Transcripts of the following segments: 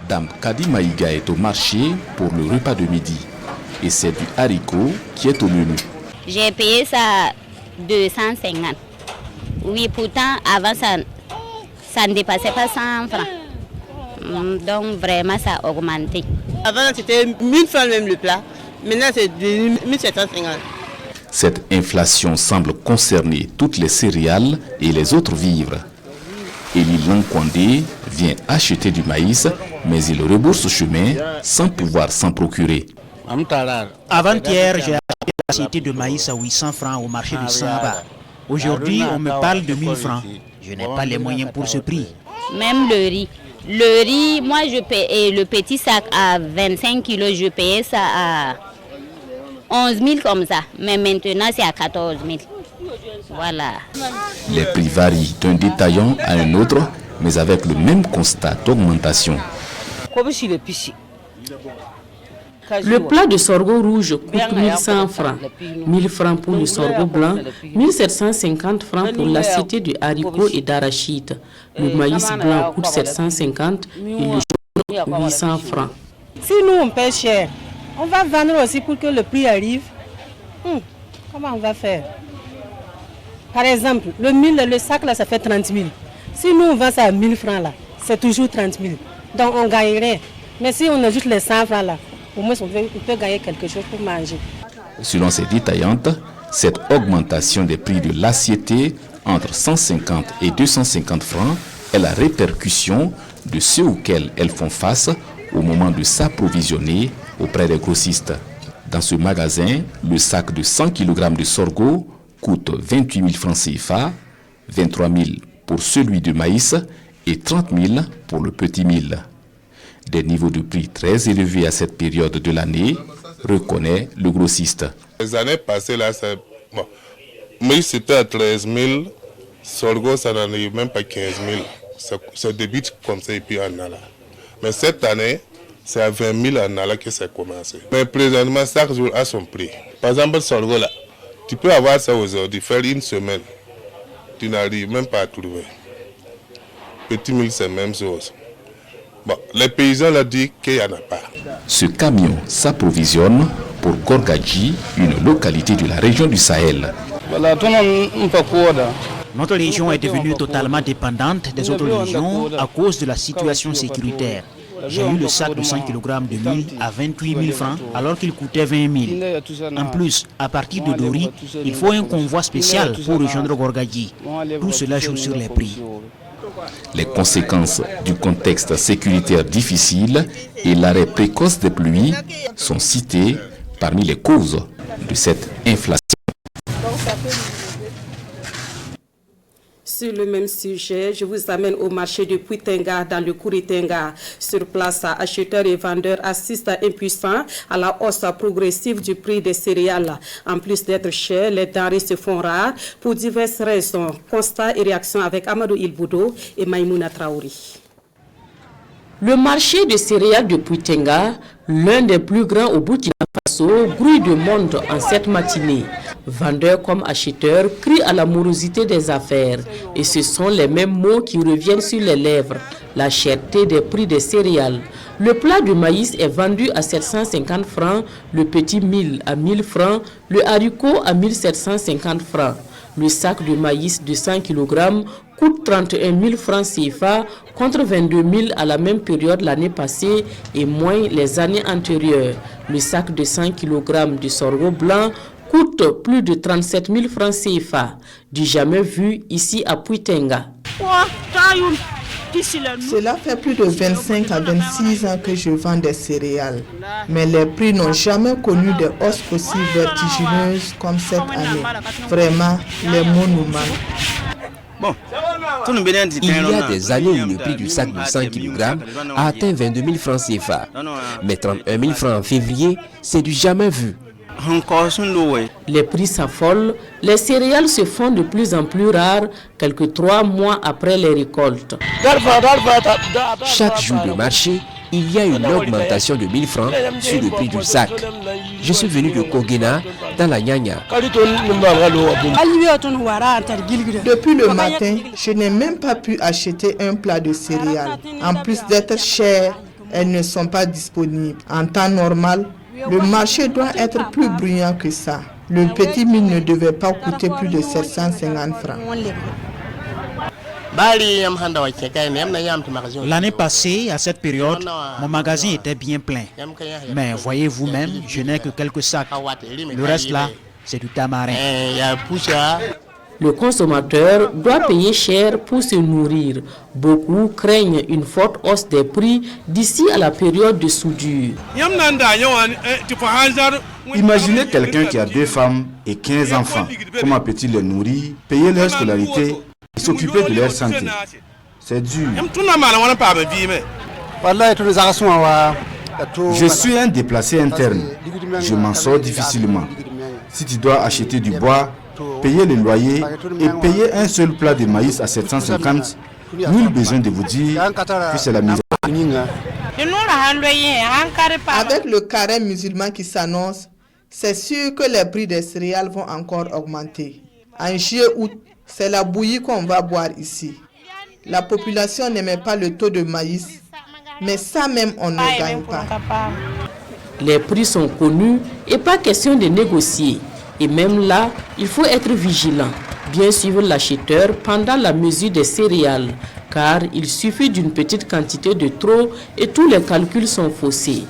Dame Kadi Maïga est au marché pour le repas de midi. Et c'est du haricot qui est au menu. J'ai payé ça 250. Oui, pourtant, avant, ça ne dépassait pas 100 francs. Donc, vraiment, ça a augmenté. Avant, c'était 1000 francs même le plat. Maintenant, c'est 1750. Cette inflation semble concerner toutes les céréales et les autres vivres. Elie Lankwandé vient acheter du maïs, mais il rebourse chemin sans pouvoir s'en procurer. Avant-hier, j'ai acheté l'assiette de maïs à 800 francs au marché de Samba. Aujourd'hui, on me parle de 1000 francs. Je n'ai pas les moyens pour ce prix. Même le riz. Le riz, moi, je paye le petit sac à 25 kilos, je payais ça à 11 000 comme ça. Mais maintenant, c'est à 14 000. Voilà. Les prix varient d'un détaillant à un autre, mais avec le même constat d'augmentation. Le plat de sorgho rouge coûte 1100 francs, 1000 francs pour le sorgho blanc, 1750 francs pour l'assiette de haricots et d'arachide. Le maïs blanc coûte 750 et le jaune 800 francs. Si nous on paie cher, on va vendre aussi pour que le prix arrive. Comment on va faire? Par exemple, le sac là, ça fait 30 000. Si nous on vend ça à 1000 francs là, c'est toujours 30 000. Donc on gagnerait. Mais si on ajoute les 100 francs là, au moins on peut gagner quelque chose pour manger. Selon ces détaillantes, cette augmentation des prix de l'assiette entre 150 et 250 francs est la répercussion de ceux auxquels elles font face au moment de s'approvisionner auprès des grossistes. Dans ce magasin, le sac de 100 kg de sorgho coûte 28 000 francs CFA, 23 000 pour celui de maïs et 30 000 pour le petit mil. Des niveaux de prix très élevés à cette période de l'année, reconnaît le grossiste. Les années passées, là, maïs c'était à 13 000, sorgho ça n'en est même pas 15 000. Ça débute comme ça et puis en ala. Mais cette année, c'est à 20 000 en ala que ça a commencé. Mais présentement, chaque jour a son prix. Par exemple, le sorgho là, tu peux avoir ça aujourd'hui, faire une semaine, tu n'arrives même pas à trouver. Petit mil, c'est la même chose. Bon, les paysans l'ont dit qu'il n'y en a pas. Ce camion s'approvisionne pour Gorgadji, une localité de la région du Sahel. Notre région est devenue totalement dépendante des autres régions à cause de la situation sécuritaire. J'ai eu le sac de 100 kg de mil à 28 000 francs alors qu'il coûtait 20 000. En plus, à partir de Dori, il faut un convoi spécial pour rejoindre Gorgadji. Tout cela joue sur les prix. Les conséquences du contexte sécuritaire difficile et l'arrêt précoce des pluies sont citées parmi les causes de cette inflation. Sur le même sujet, je vous amène au marché de Puitenga dans le Kouritenga. Sur place, acheteurs et vendeurs assistent impuissants à la hausse progressive du prix des céréales. En plus d'être chers, les denrées se font rares pour diverses raisons. Constat et réaction avec Amadou Ilboudo et Maïmouna Traouri. Le marché de céréales de Puitenga, l'un des plus grands au Burkina Faso, grouille de monde en cette matinée. Vendeurs comme acheteurs crient à la morosité des affaires. Et ce sont les mêmes mots qui reviennent sur les lèvres. La cherté des prix des céréales. Le plat de maïs est vendu à 750 francs, le petit mil à 1000 francs, le haricot à 1750 francs. Le sac de maïs de 100 kg coûte 31 000 francs CFA contre 22 000 à la même période l'année passée et moins les années antérieures. Le sac de 100 kg de sorgho blanc coûte plus de 37 000 francs CFA, du jamais vu ici à Puitenga. Cela fait plus de 25 à 26 ans que je vends des céréales, mais les prix n'ont jamais connu de hausses aussi vertigineuses comme cette année. Vraiment, les mots nous manquent. Il y a des années où le prix du sac de 100 kg a atteint 22 000 francs CFA, mais 31 000 francs en février, c'est du jamais vu. Les prix s'affolent, les céréales se font de plus en plus rares quelques 3 mois après les récoltes. Chaque jour de marché, il y a une augmentation de 1000 francs sur le prix du sac. Je suis venu de Kogena, dans la Nyanya. Depuis le matin, je n'ai même pas pu acheter un plat de céréales. En plus d'être cher, elles ne sont pas disponibles. En temps normal, le marché doit être plus bruyant que ça. Le petit mil ne devait pas coûter plus de 750 francs. L'année passée, à cette période, mon magasin était bien plein. Mais voyez vous-même, je n'ai que quelques sacs. Le reste là, c'est du tamarin. Le consommateur doit payer cher pour se nourrir. Beaucoup craignent une forte hausse des prix d'ici à la période de soudure. Imaginez quelqu'un qui a 2 femmes et 15 enfants. Comment peut-il les nourrir, payer leur scolarité et s'occuper de leur santé? C'est dur. Je suis un déplacé interne. Je m'en sors difficilement. Si tu dois acheter du bois, payer le loyer et payer un seul plat de maïs à 750, nul besoin de vous dire que c'est la misère. Avec le carême musulman qui s'annonce, c'est sûr que les prix des céréales vont encore augmenter. En juillet-août, c'est la bouillie qu'on va boire ici. La population n'aimait pas le taux de maïs, mais ça même on ne gagne pas. Les prix sont connus et pas question de négocier. Et même là, il faut être vigilant, bien suivre l'acheteur pendant la mesure des céréales, car il suffit d'une petite quantité de trop et tous les calculs sont faussés.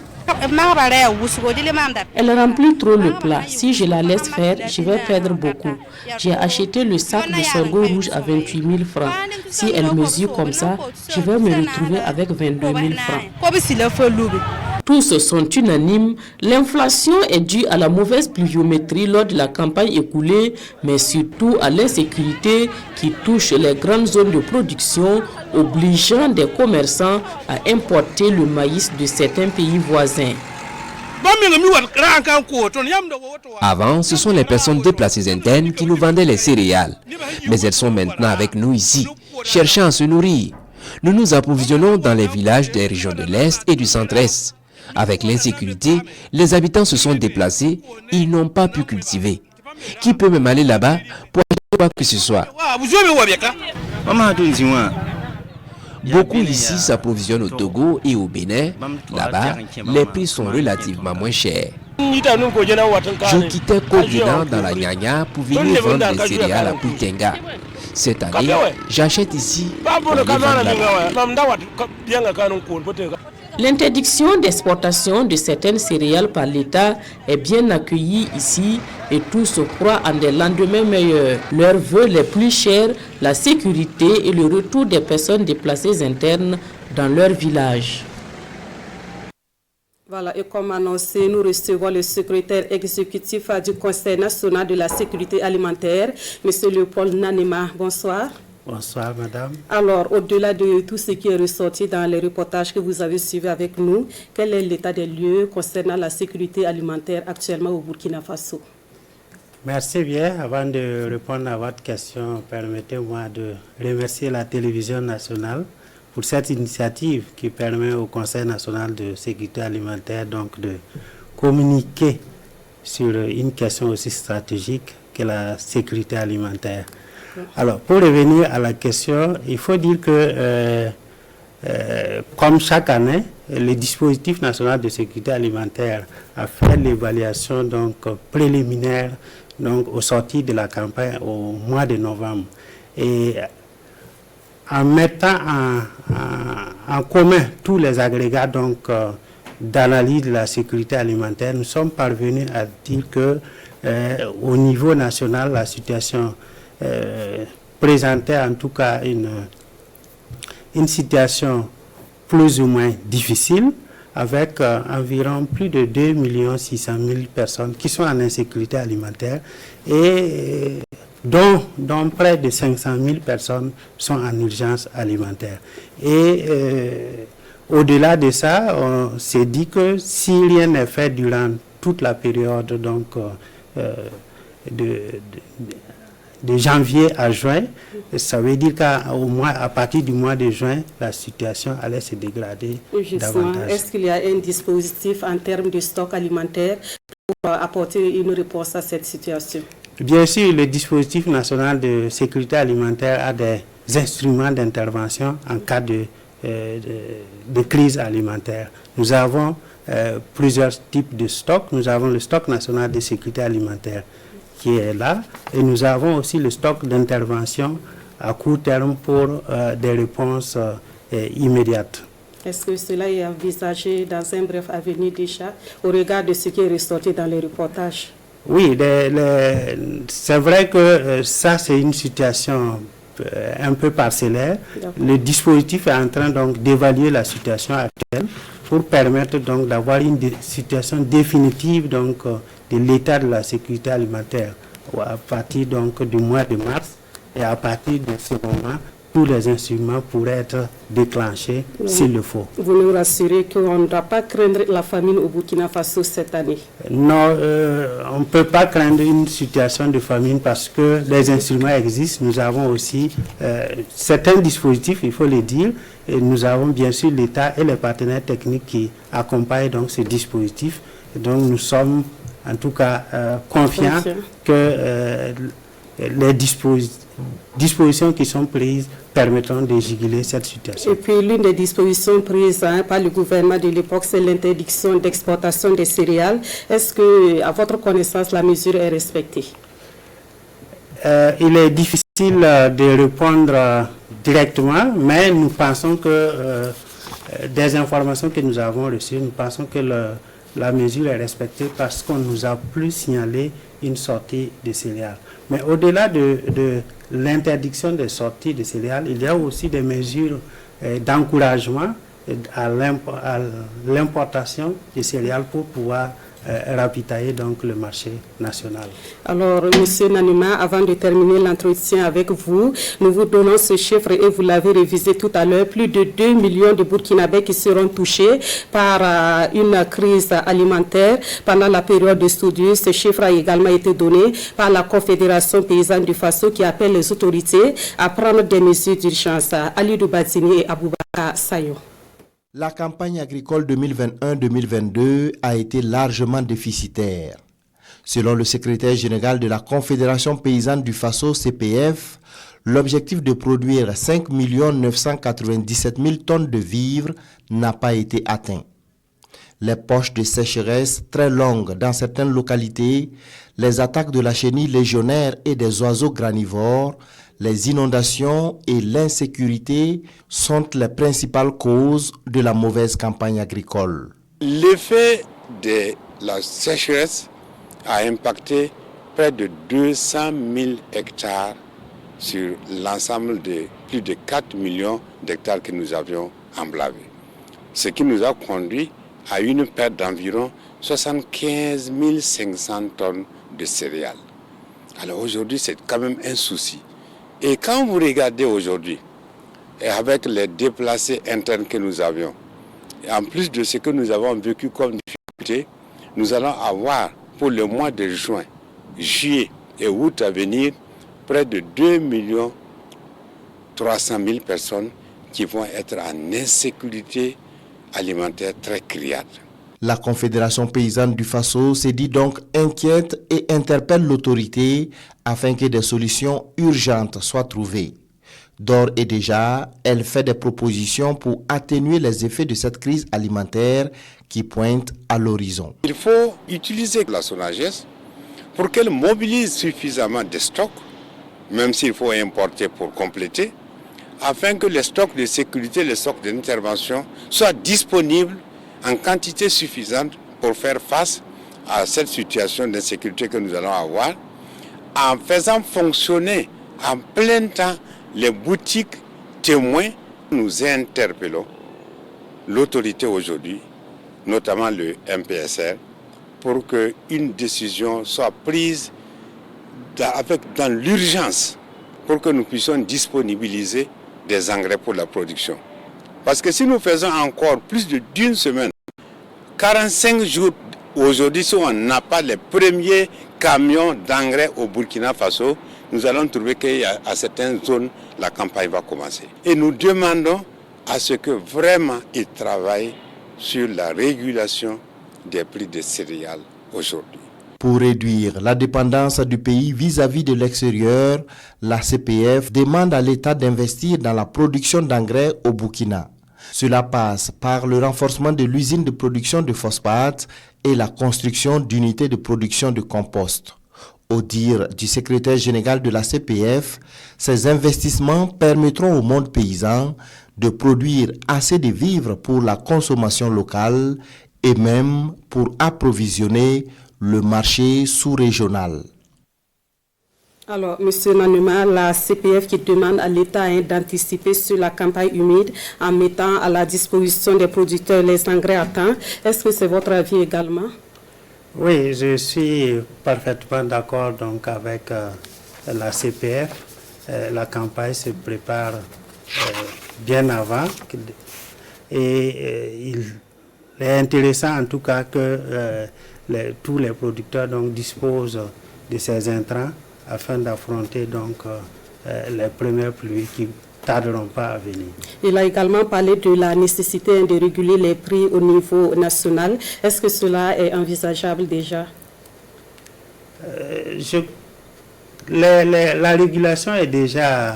Elle remplit trop le plat. Si je la laisse faire, je vais perdre beaucoup. J'ai acheté le sac de sorgho rouge à 28 000 francs. Si elle mesure comme ça, je vais me retrouver avec 22 000 francs. Tous sont unanimes, l'inflation est due à la mauvaise pluviométrie lors de la campagne écoulée, mais surtout à l'insécurité qui touche les grandes zones de production, obligeant des commerçants à importer le maïs de certains pays voisins. Avant, ce sont les personnes déplacées internes qui nous vendaient les céréales. Mais elles sont maintenant avec nous ici, cherchant à se nourrir. Nous nous approvisionnons dans les villages des régions de l'Est et du Centre-Est. Avec l'insécurité, les habitants se sont déplacés, ils n'ont pas pu cultiver. Qui peut même aller là-bas pour acheter quoi que ce soit? Beaucoup ici s'approvisionnent au Togo et au Bénin. Là-bas, les prix sont relativement moins chers. Je quittais Kogina dans la Nyanya pour venir vendre les céréales à Puitenga. Cette année, j'achète ici pour les vendre là-bas. L'interdiction d'exportation de certaines céréales par l'État est bien accueillie ici et tous croient en des lendemains meilleurs. Leurs vœux les plus chers, la sécurité et le retour des personnes déplacées internes dans leur village. Voilà, et comme annoncé, nous recevons le secrétaire exécutif du Conseil national de la sécurité alimentaire, M. Léopold Nanema. Bonsoir. Bonsoir, madame. Alors, au-delà de tout ce qui est ressorti dans les reportages que vous avez suivis avec nous, quel est l'état des lieux concernant la sécurité alimentaire actuellement au Burkina Faso? Merci bien. Avant de répondre à votre question, permettez-moi de remercier la télévision nationale pour cette initiative qui permet au Conseil national de sécurité alimentaire donc de communiquer sur une question aussi stratégique que la sécurité alimentaire. Alors, pour revenir à la question, il faut dire que, comme chaque année, le dispositif national de sécurité alimentaire a fait l'évaluation donc préliminaire donc au sortir de la campagne au mois de novembre. Et en mettant en commun tous les agrégats donc d'analyse de la sécurité alimentaire, nous sommes parvenus à dire que au niveau national, la situation présentait en tout cas une situation plus ou moins difficile, avec environ plus de 2 600 000 personnes qui sont en insécurité alimentaire et dont près de 500 000 personnes sont en urgence alimentaire. Et au-delà de ça, on s'est dit que si rien n'est fait durant toute la période donc, de janvier à juin, ça veut dire qu'à partir du mois de juin, la situation allait se dégrader davantage. Est-ce qu'il y a un dispositif en termes de stock alimentaire pour apporter une réponse à cette situation? Bien sûr, le dispositif national de sécurité alimentaire a des instruments d'intervention en cas de de crise alimentaire. Nous avons plusieurs types de stocks. Nous avons le stock national de sécurité alimentaire qui est là, et nous avons aussi le stock d'intervention à court terme pour des réponses immédiates. Est-ce que cela est envisagé dans un bref avenir déjà, au regard de ce qui est ressorti dans les reportages? Oui, c'est vrai que ça, c'est une situation un peu parcellaire. Le dispositif est en train donc d'évaluer la situation actuelle pour permettre donc d'avoir une situation définitive donc de l'état de la sécurité alimentaire à partir donc du mois de mars, et à partir de ce moment, tous les instruments pourraient être déclenchés s'il le faut. Vous nous rassurez qu'on ne doit pas craindre la famine au Burkina Faso cette année? Non, on ne peut pas craindre une situation de famine parce que les instruments existent. Nous avons aussi certains dispositifs, il faut le dire, et nous avons bien sûr l'État et les partenaires techniques qui accompagnent donc ces dispositifs. Donc nous sommes en tout cas confiants que les dispositions qui sont prises permettront de juguler cette situation. Et puis l'une des dispositions prises par le gouvernement de l'époque, c'est l'interdiction d'exportation des céréales. Est-ce que, à votre connaissance, la mesure est respectée? Il est difficile de répondre directement, mais nous pensons que des informations que nous avons reçues, nous pensons que la mesure est respectée parce qu'on nous a plus signalé une sortie de céréales. Mais au-delà de l'interdiction des sorties de céréales, il y a aussi des mesures d'encouragement à l'importation de céréales pour pouvoir ravitailler donc le marché national. Alors, Monsieur Nanima, avant de terminer l'entretien avec vous, nous vous donnons ce chiffre et vous l'avez révisé tout à l'heure. Plus de 2 millions de Burkinabés qui seront touchés par une crise alimentaire pendant la période de studio. Ce chiffre a également été donné par la Confédération paysanne du Faso qui appelle les autorités à prendre des mesures d'urgence. Alidou Batini et Aboubakar Sayo. La campagne agricole 2021-2022 a été largement déficitaire. Selon le secrétaire général de la Confédération paysanne du Faso, CPF, l'objectif de produire 5 997 000 tonnes de vivres n'a pas été atteint. Les poches de sécheresse très longues dans certaines localités, les attaques de la chenille légionnaire et des oiseaux granivores, les inondations et l'insécurité sont les principales causes de la mauvaise campagne agricole. L'effet de la sécheresse a impacté près de 200 000 hectares sur l'ensemble de plus de 4 millions d'hectares que nous avions emblavés. Ce qui nous a conduit à une perte d'environ 75 500 tonnes de céréales. Alors aujourd'hui, c'est quand même un souci. Et quand vous regardez aujourd'hui, et avec les déplacés internes que nous avions, et en plus de ce que nous avons vécu comme difficulté, nous allons avoir pour le mois de juin, juillet et août à venir, près de 2 300 000 personnes qui vont être en insécurité alimentaire très criarde. La Confédération paysanne du Faso s'est dit donc inquiète et interpelle l'autorité afin que des solutions urgentes soient trouvées. D'ores et déjà, elle fait des propositions pour atténuer les effets de cette crise alimentaire qui pointe à l'horizon. Il faut utiliser la SONAGES pour qu'elle mobilise suffisamment de stocks, même s'il faut importer pour compléter, afin que les stocks de sécurité, les stocks d'intervention soient disponibles en quantité suffisante pour faire face à cette situation d'insécurité que nous allons avoir, en faisant fonctionner en plein temps les boutiques témoins. Nous interpellons l'autorité aujourd'hui, notamment le MPSR, pour qu'une décision soit prise dans l'urgence, pour que nous puissions disponibiliser des engrais pour la production. Parce que si nous faisons encore plus d'une semaine, 45 jours aujourd'hui, si on n'a pas les premiers camions d'engrais au Burkina Faso, nous allons trouver qu'à certaines zones, la campagne va commencer. Et nous demandons à ce que vraiment ils travaillent sur la régulation des prix des céréales aujourd'hui. Pour réduire la dépendance du pays vis-à-vis de l'extérieur, la CPF demande à l'État d'investir dans la production d'engrais au Burkina. Cela passe par le renforcement de l'usine de production de phosphates et la construction d'unités de production de compost. Au dire du secrétaire général de la CPF, ces investissements permettront au monde paysan de produire assez de vivres pour la consommation locale et même pour approvisionner le marché sous-régional. Alors, M. Nanuma, la CPF qui demande à l'État d'anticiper sur la campagne humide en mettant à la disposition des producteurs les engrais à temps. Est-ce que c'est votre avis également? Oui, je suis parfaitement d'accord donc avec la CPF. La campagne se prépare bien avant et il est intéressant en tout cas que tous les producteurs donc disposent de ces intrants afin d'affronter donc les premières pluies qui tarderont pas à venir. Il a également parlé de la nécessité de réguler les prix au niveau national. Est-ce que cela est envisageable déjà? La régulation est déjà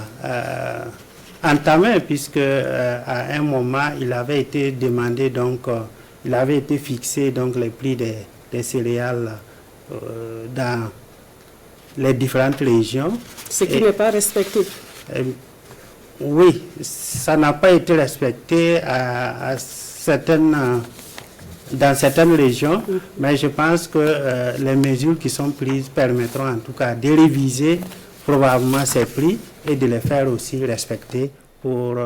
entamée puisque à un moment il avait été demandé donc il avait été fixé donc les prix des céréales dans les différentes régions. Ce qui n'est pas respecté. Oui, ça n'a pas été respecté dans certaines régions, mais je pense que les mesures qui sont prises permettront en tout cas de réviser probablement ces prix et de les faire aussi respecter pour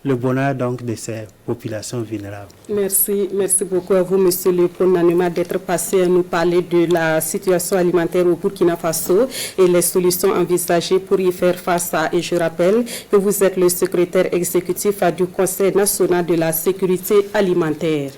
le bonheur donc de ces populations vulnérables. Merci beaucoup à vous, M. Léopold Nanuma, d'être passé à nous parler de la situation alimentaire au Burkina Faso et les solutions envisagées pour y faire face. Et je rappelle que vous êtes le secrétaire exécutif du Conseil national de la sécurité alimentaire.